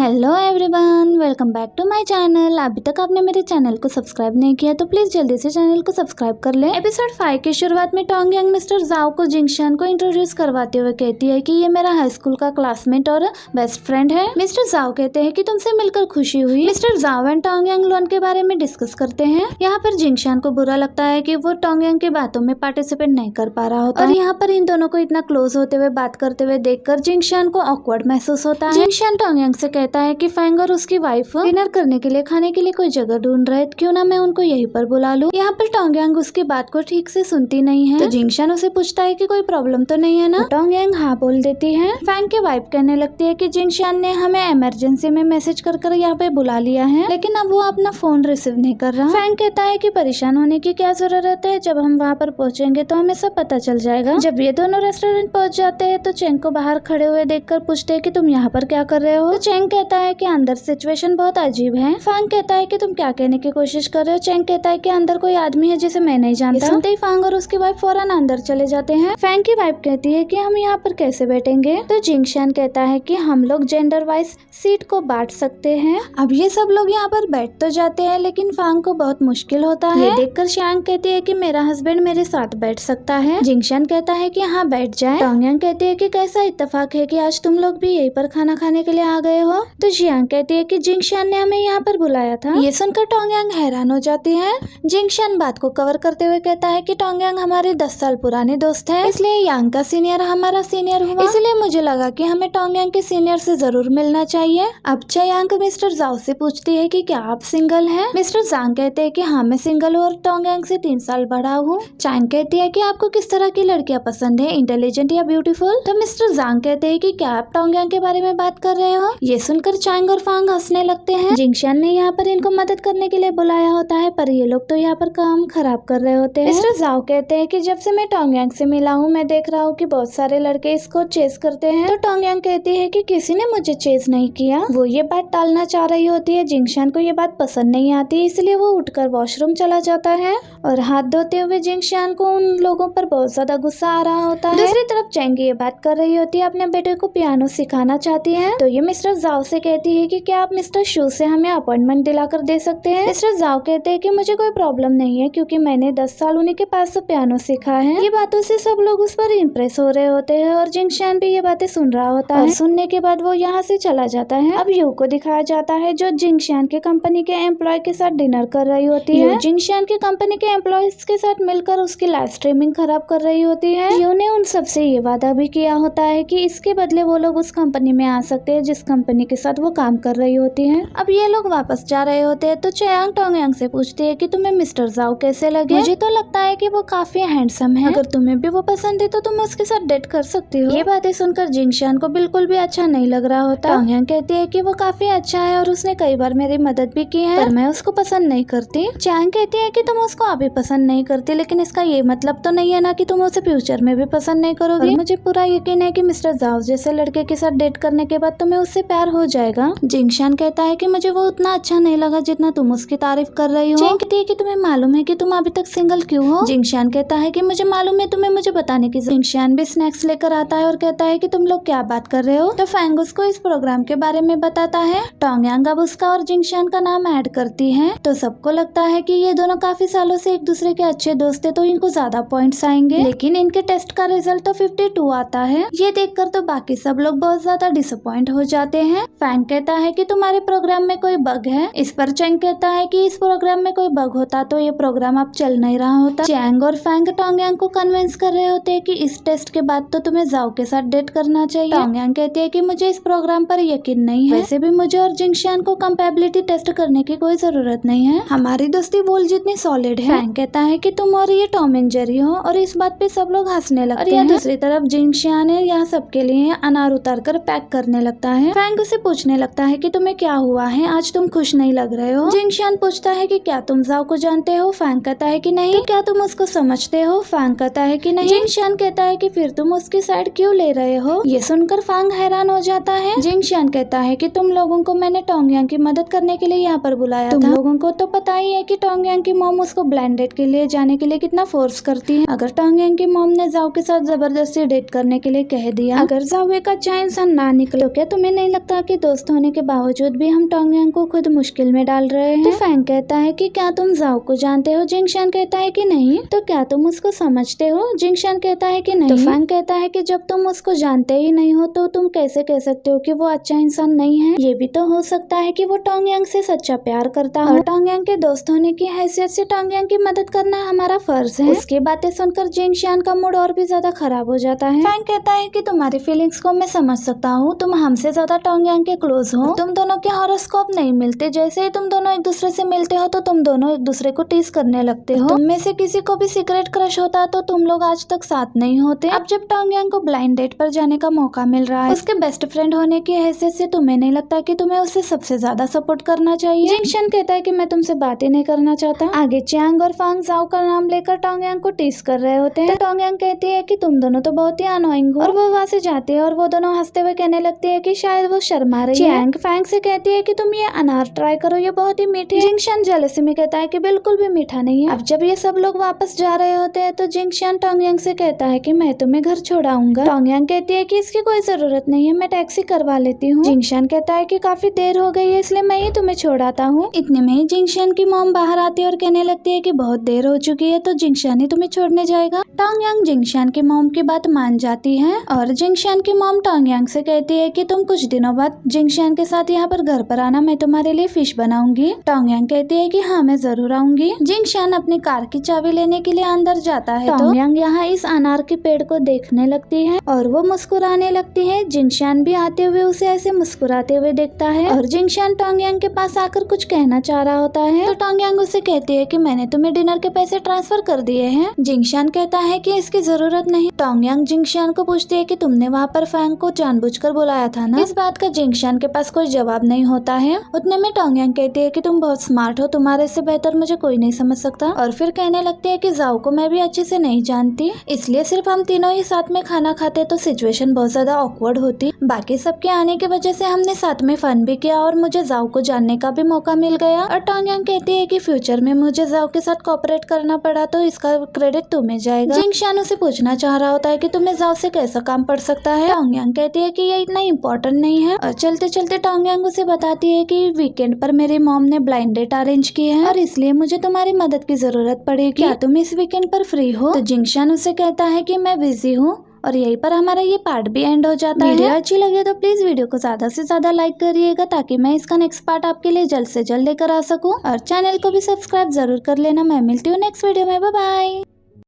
Hello everyone, welcome back to my channel. अभी तक आपने मेरे चैनल को सब्सक्राइब नहीं किया तो प्लीज जल्दी से चैनल को सब्सक्राइब कर ले। एपिसोड 5 की शुरुआत में टोंग यांग मिस्टर जाओ को जिंगशान को इंट्रोड्यूस करवाते हुए कहती है कि ये मेरा हाई स्कूल का क्लासमेट और बेस्ट फ्रेंड है। मिस्टर जाओ कहते हैं कि तुमसे मिलकर खुशी हुई। मिस्टर जाओ एंड टोंग यांग लोन के बारे में डिस्कस करते हैं। यहाँ पर जिंगशान को बुरा लगता है कि वो टोंग यांग की बातों में पार्टिसिपेट नहीं कर पा रहा होता और यहाँ पर इन दोनों को इतना क्लोज होते हुए बात करते हुए देखकर जिंगशान को ऑकवर्ड महसूस होता है। जिंगशान टोंग यांग से कहता है कि फैंग और उसकी वाइफ डिनर करने के लिए खाने के लिए कोई जगह ढूंढ रहे, क्यों ना मैं उनको यहीं पर बुला लूं। यहाँ पर टोंग यांग उसकी बात को ठीक से सुनती नहीं है तो जिंगशान उसे पूछता है कि कोई प्रॉब्लम तो नहीं है ना। टोंग यांग हाँ बोल देती है। फैंग की वाइफ कहने लगती है कि जिंगशान ने हमें इमरजेंसी में मैसेज कर यहाँ पे बुला लिया है, लेकिन अब वो अपना फोन रिसीव नहीं कर रहा। फैंग कहता है कि परेशान होने की क्या जरूरत है, जब हम वहाँ पर पहुँचेंगे तो हमें सब पता चल जाएगा। जब ये दोनों रेस्टोरेंट पहुँच जाते हैं तो चेंग को बाहर खड़े हुए देखकर पूछते हैं कि तुम यहाँ पर क्या कर रहे हो। तो चेंग कहता है कि अंदर सिचुएशन बहुत अजीब है। फांग कहता है कि तुम क्या कहने की कोशिश कर रहे हो। चेंग कहता है कि अंदर कोई आदमी है जिसे मैं नहीं जानता। सुनते ही फांग और उसकी वाइफ फौरन अंदर चले जाते हैं। फैंग की वाइफ कहती है कि हम यहाँ पर कैसे बैठेंगे, तो जिंगशान कहता है कि हम लोग जेंडर वाइज सीट को बांट सकते हैं। अब ये सब लोग यहाँ पर बैठ तो जाते हैं लेकिन फांग को बहुत मुश्किल होता है। ये देखकर शांग कहती है कि मेरा हस्बैंड मेरे साथ बैठ सकता है। जिंगशान कहता है कि हाँ बैठ जाए। टोंग यांग कहती है कि कैसा इत्तेफाक है कि आज तुम लोग भी यहीं पर खाना खाने के लिए आ गए हो। तो जियांग कहती है कि जिंगशान ने हमें यहाँ पर बुलाया था। ये सुनकर टोंग यांग हैरान हो जाती है। जिंगशान बात को कवर करते हुए कहता है कि टोंग यांग हमारे 10 साल पुराने दोस्त है, इसलिए यांग का सीनियर हमारा सीनियर हुआ, इसलिए मुझे लगा कि हमें टोंग यांग के सीनियर से जरूर मिलना चाहिए। अब यांग मिस्टर जाओ से पूछती है कि क्या आप सिंगल हैं? मिस्टर जांग कहते हैं कि हाँ मैं सिंगल हूँ और टोंग यांग से 3 साल बड़ा हूँ। चांग कहती है कि आपको किस तरह की लड़कियाँ पसंद है, इंटेलिजेंट या ब्यूटीफुल? तो मिस्टर जांग कहते हैं कि क्या आप टोंग यांग के बारे में बात कर रहे हो? ये सुनकर चांग और फांग हंसने लगते हैं। जिंगशान ने यहाँ पर इनको मदद करने के लिए बुलाया होता है पर ये लोग तो यहाँ पर काम खराब कर रहे होते हैं। मिस्टर जाओ कहते हैं कि जब से मैं टोंग यांग से मिला हूँ मैं देख रहा हूँ कि बहुत सारे लड़के इसको चेस करते हैं। तो टोंग यांग कहती है कि किसी ने मुझे चेस नहीं किया। वो ये बात टालना चाह रही होती है। जिंगशान को ये बात पसंद नहीं आती, इसलिए वो उठकर वॉशरूम चला जाता है और हाथ धोते हुए जिंगशान को उन लोगों पर बहुत ज्यादा गुस्सा आ रहा होता है। दूसरी तरफ चेंग ये बात कर रही होती है, अपने बेटे को पियानो सिखाना चाहती है। तो ये मिस्टर जाओ से कहती है कि क्या आप मिस्टर शू से हमें अपॉइंटमेंट दिलाकर दे सकते हैं? मिस्टर जाओ कहते हैं कि मुझे कोई प्रॉब्लम नहीं है क्योंकि मैंने 10 साल उन्हीं के पास से पियानो सीखा है। ये बातों से सब लोग उस पर इम्प्रेस हो रहे होते हैं और जिंगशान भी ये बातें सुन रहा होता है। सुनने के बाद वो यहाँ से चला जाता है। अब यू को दिखाया जाता है जो जिंगशान के कंपनी के एम्प्लॉय के साथ डिनर कर रही होती है। जिंगशान के कंपनी के एम्प्लॉयज के साथ मिलकर उसकी लाइव स्ट्रीमिंग खराब कर रही होती है। यू ने उन सबसे ये वादा भी किया होता है कि इसके बदले वो लोग उस कंपनी में आ सकते हैं जिस कंपनी के साथ वो काम कर रही होती है। अब ये लोग वापस जा रहे होते हैं तो चयांग टोंग यांग से पूछती है कि तुम्हें मिस्टर जाओ कैसे लगे? मुझे तो लगता है कि वो काफी हैंडसम है, अगर तुम्हें भी वो पसंद है तो तुम उसके साथ डेट कर सकती हो। ये बातें सुनकर जिंगशान को बिल्कुल भी अच्छा नहीं लग रहा होता। टोंग यांग कहती है कि वो काफी अच्छा है और उसने कई बार मेरी मदद भी की है, पर मैं उसको पसंद नहीं करती। चयांग कहती है कि तुम उसको अभी पसंद नहीं करती, लेकिन इसका ये मतलब तो नहीं है ना कि तुम उसे फ्यूचर में भी पसंद नहीं करोगी। मुझे पूरा यकीन है कि मिस्टर जाओ जैसे लड़के के साथ डेट करने के बाद तुम्हें उससे प्यार हो जाएगा। जिंगशान कहता है कि मुझे वो उतना अच्छा नहीं लगा जितना तुम उसकी तारीफ कर रही हो। चेंग कहती है कि तुम्हें मालूम है कि तुम अभी तक सिंगल क्यों हो? जिंगशान कहता है कि मुझे मालूम है, तुम्हें मुझे बताने की। जिंगशान भी स्नैक्स लेकर आता है और कहता है कि तुम लोग क्या बात कर रहे हो। तो फैंग उसको इस प्रोग्राम के बारे में बताता है। टोंग यांग अब उसका और जिंगशान का नाम ऐड करती है तो सबको लगता है कि ये दोनों काफी सालों से एक दूसरे के अच्छे दोस्त थे तो इनको ज्यादा पॉइंट्स आएंगे, लेकिन इनके टेस्ट का रिजल्ट तो 52 आता है। ये देखकर तो बाकी सब लोग बहुत ज्यादा डिसअपॉइंट हो जाते हैं। फैंग कहता है कि तुम्हारे प्रोग्राम में कोई बग है। इस पर चेंग कहता है कि इस प्रोग्राम में कोई बग होता तो ये प्रोग्राम अब चल नहीं रहा होता। चेंग और फैंग टोंग यांग को कन्विंस कर रहे होते हैं कि इस टेस्ट के बाद तो तुम्हें जाओ के साथ डेट करना चाहिए। टोंग यांग कहती है कि मुझे इस प्रोग्राम पर यकीन नहीं है, वैसे भी मुझे और जिंगशान को कंपेबिलिटी टेस्ट करने की कोई जरूरत नहीं है, हमारी दोस्ती वॉल जितनी सॉलिड है। फैंग कहता है कि तुम और ये टॉम एंड जेरी हो और इस बात पे सब लोग हंसने लगते हैं। दूसरी तरफ जिंगशान है यहाँ सबके लिए अनार उतार कर पैक करने लगता है। फैंग उसे पूछने लगता है कि तुम्हें क्या हुआ है, आज तुम खुश नहीं लग रहे हो। जिंगशान पूछता है कि क्या तुम जाओ को जानते हो? फैंग कहता है कि नहीं। तो क्या तुम उसको समझते हो? फैंग कहता है कि नहीं। जिंगशान कहता है कि फिर तुम उसकी साइड क्यों ले रहे हो? ये सुनकर फैंग हैरान हो जाता है। जिंगशान कहता है कि तुम लोगों को मैंने टोंग यांग की मदद करने के लिए यहाँ पर बुलाया था। तुम लोगों को तो पता ही है कि टोंग यांग की मॉम उसको ब्लाइंड डेट के लिए जाने के लिए कितना फोर्स करती है। अगर टोंग यांग की मॉम ने जाओ के साथ जबरदस्ती डेट करने के लिए कह दिया, अगर जाओ एक अच्छा इंसान ना निकले, क्या तुम्हें नहीं लगता कि कि दोस्त होने के बावजूद भी हम टोंगयांग को खुद मुश्किल में डाल रहे हैं। तो फैंग कहता है कि क्या तुम जाओ को जानते हो? जिंगशान कहता है कि नहीं। तो क्या तुम उसको समझते हो? जिंगशान कहता है कि नहीं। तो फैंग कहता है कि जब तुम उसको जानते ही नहीं हो तो तुम कैसे कह सकते हो कि वो अच्छा इंसान नहीं है? ये भी तो हो सकता है कि वो टोंगयांग से सच्चा प्यार करता हो। और टोंगयांग के दोस्त होने की हैसियत से टोंगयांग की मदद करना हमारा फर्ज है। उसकी बातें सुनकर जिंगशान का मूड और भी ज्यादा खराब हो जाता है। फैंग कहता है कि तुम्हारी फीलिंग्स को मैं समझ सकता हूँ, तुम हमसे ज्यादा टोंगयांग के क्लोज हो। तुम दोनों के हॉरोस्कोप नहीं मिलते, जैसे ही तुम दोनों एक दूसरे से मिलते हो तो तुम दोनों एक दूसरे को टीज करने लगते हो। तुम में से किसी को भी सीक्रेट क्रश होता तो तुम लोग आज तक साथ नहीं होते। अब जब टोंगयांग को ब्लाइंड डेट पर जाने का मौका मिल रहा है, उसके बेस्ट फ्रेंड होने की हैसियत से तुम्हें नहीं लगता कि तुम्हें उसे सबसे ज्यादा सपोर्ट करना चाहिए? जिंगशान कहता है कि मैं तुमसे बात ही नहीं करना चाहता। आगे चियांग और फांग जाओ का नाम लेकर टोंगयांग को टीज कर रहे होते हैं। तो टोंगयांग कहती है कि तुम दोनों तो बहुत ही अनोइंग हो, और वो वहाँ से जाती है और वो दोनों हंसते हुए कहने लगती है कि शायद वो शर्मा रही है। चियांग फैंग से कहती है कि तुम ये अनार ट्राई करो, ये बहुत ही मीठे। जिंगशान जेलसी में कहता है कि बिल्कुल भी मीठा नहीं है। अब जब ये सब लोग वापस जा रहे होते हैं तो जिंगशान टोंगयांग से कहता है कि मैं तुम्हें घर छोड़ाऊंगा। टोंगयांग कहती है कि इसकी कोई जरूरत नहीं है, मैं टैक्सी करवा लेती हूँ। जिंगशान कहता है कि काफी देर हो गई है इसलिए मैं ही तुम्हें छोड़ाता हूँ। इतने में ही जिंगशान की मॉम बाहर आती है और कहने लगती है कि बहुत देर हो चुकी है तो जिंगशान ही तुम्हें छोड़ने जाएगा। टोंगयांग जिंगशान की मॉम की बात मान जाती है और जिंगशान की मॉम टोंगयांग से कहती है कि तुम कुछ दिनों बाद जिंगशान के साथ यहाँ पर घर पर आना, मैं तुम्हारे लिए फिश बनाऊंगी। टोंगयांग कहती है कि हाँ मैं जरूर आऊंगी। जिंगशान अपनी कार की चाबी लेने के लिए अंदर जाता है। टोंगयांग यहाँ इस अनार के पेड़ को देखने लगती है और वो मुस्कुराने लगती है। जिंगशान भी आते हुए उसे ऐसे मुस्कुराते हुए देखता है और जिंगशान टोंगयांग के पास आकर कुछ कहना चाह रहा होता है। तो टोंगयांग उसे कहती है कि मैंने तुम्हें डिनर के पैसे ट्रांसफर कर दिए हैं। जिंगशान कहता है कि इसकी जरूरत नहीं। टोंगयांग जिंगशान को पूछती है कि तुमने वहाँ पर फैंग को जानबूझकर बुलाया था ना? इस बात का जिंगशान के पास कोई जवाब नहीं होता है। उतने में टोंगयांग कहती है कि तुम बहुत स्मार्ट हो, तुम्हारे से बेहतर मुझे कोई नहीं समझ सकता। और फिर कहने लगती है कि जाओ को मैं भी अच्छे से नहीं जानती, इसलिए सिर्फ हम तीनों ही साथ में खाना खाते तो सिचुएशन बहुत ज्यादा ऑकवर्ड होती। बाकी सबके आने की वजह से हमने साथ में फन भी किया और मुझे जाओ को जानने का भी मौका मिल गया। और टोंगयांग कहती है कि फ्यूचर में मुझे जाओ के साथ कोऑपरेट करना पड़ा तो इसका क्रेडिट तुम्हें जाएगा। जिंगशान उसे पूछना चाह रहा होता है कि तुम्हें जाओ से कैसा काम पड़ सकता है। टोंगयांग कहती है कि ये इतना इम्पोर्टेंट नहीं है। और चलते चलते टोंगयांग उसे बताती है कि वीकेंड पर मेरी मॉम ने ब्लाइंड डेट अरेंज की है और इसलिए मुझे तुम्हारी मदद की जरूरत पड़ेगी। क्या तुम इस वीकेंड पर फ्री हो? तो जिंगशान उसे कहता है कि मैं बिजी हूँ। और यहीं पर हमारा ये पार्ट भी एंड हो जाता है। वीडियो अच्छी लगे तो प्लीज वीडियो को ज्यादा से ज्यादा लाइक करिएगा ताकि मैं इसका नेक्स्ट पार्ट आपके लिए जल्द से जल्द लेकर आ सकूं। और चैनल को भी सब्सक्राइब जरूर कर लेना। मैं मिलती हूँ नेक्स्ट वीडियो में। Bye bye.